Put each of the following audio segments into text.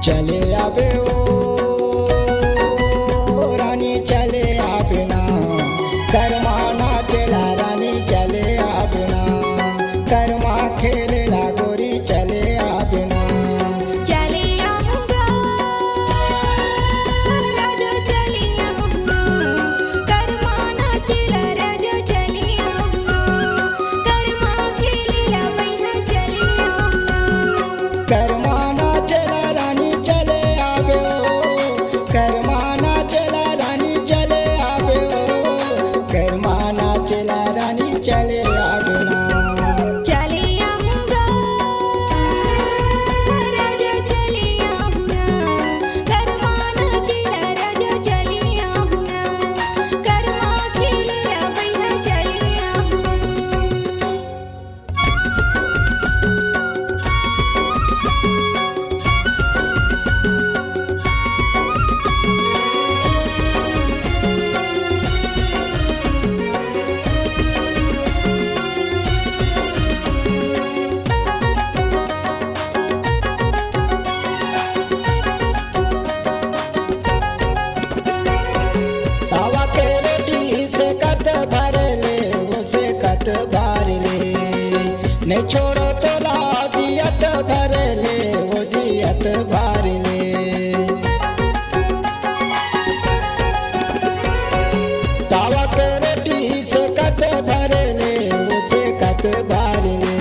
चले आवे ओ रानी चले आवे ना, कर्मा नाचेला रानी चले आवे ना, कर्मा खेलेला गोरी चले आवे ना। चले आऊंगा राजा चले आऊंगा, कर्मा नाचेला राजा चले आऊंगा, कर्मा खेलेला बैठा चले आऊंगा। कर्मा नाचेला रानी चले आवे ओ, कर्मा नाचेला रानी चले आवे ओ, कर्मा नाचेला रानी चले आवे ना। चले आऊंगा राजा चले आऊंगा, कर्मा नाचेला राजा चले आऊंगा, कर्मा खेलेला बैठा चले आऊंगा। तावा के रोटी से कत भर ले, वो से कत भर ले, नहीं छोड़ो तो ला जियत भर ले, वो जियत भर ले। तावा के रोटी से कत भर ले, वो से कत भर ले,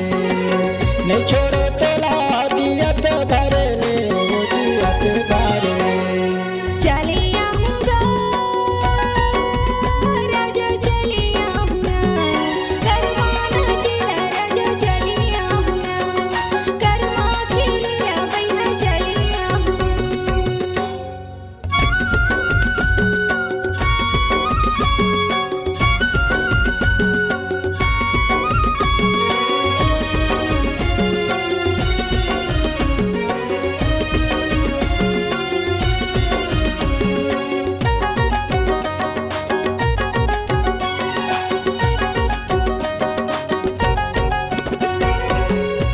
नहीं छोड़ो तो ला जियत भर ले, वो जियत भर ले। चले आऊंगा राजा चले आऊंगा, कर्मा नाचेला राजा चले आऊंगा, कर्मा खेलेला बैठा चले आऊंगा।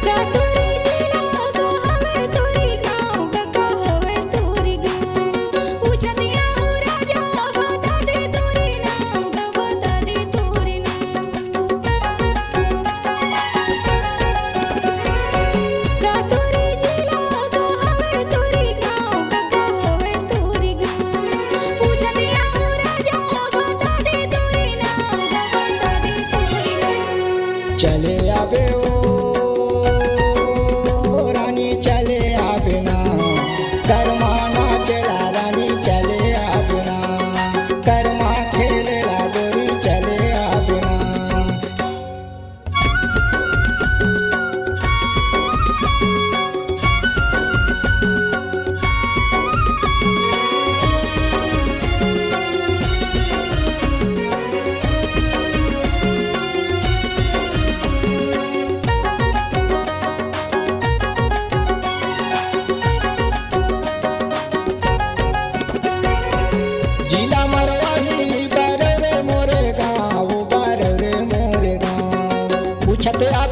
गातुरी जिला गो हवे तुरी गाँव, गगा हवे तुरी गाँव, पूछतिया हो राजा बता दे तुरी नाव, ग बता दे तुरी नाव। गातुरी जिला गो हवे तुरी गाँव, गगा हवे तुरी गाँव, पूछतिया हो राजा बता दे तुरी नाव, ग बता दे तुरी नाव। चले आवे ओ रानी चले आवे ना, कर्मा नाचेला रानी चले आवे ना, कर्मा खेलेला गोरी चले आवे ना। जिला मरवाही बारे रे मोरे गाँव, बारे रे मोरे गाँव, पूछते आप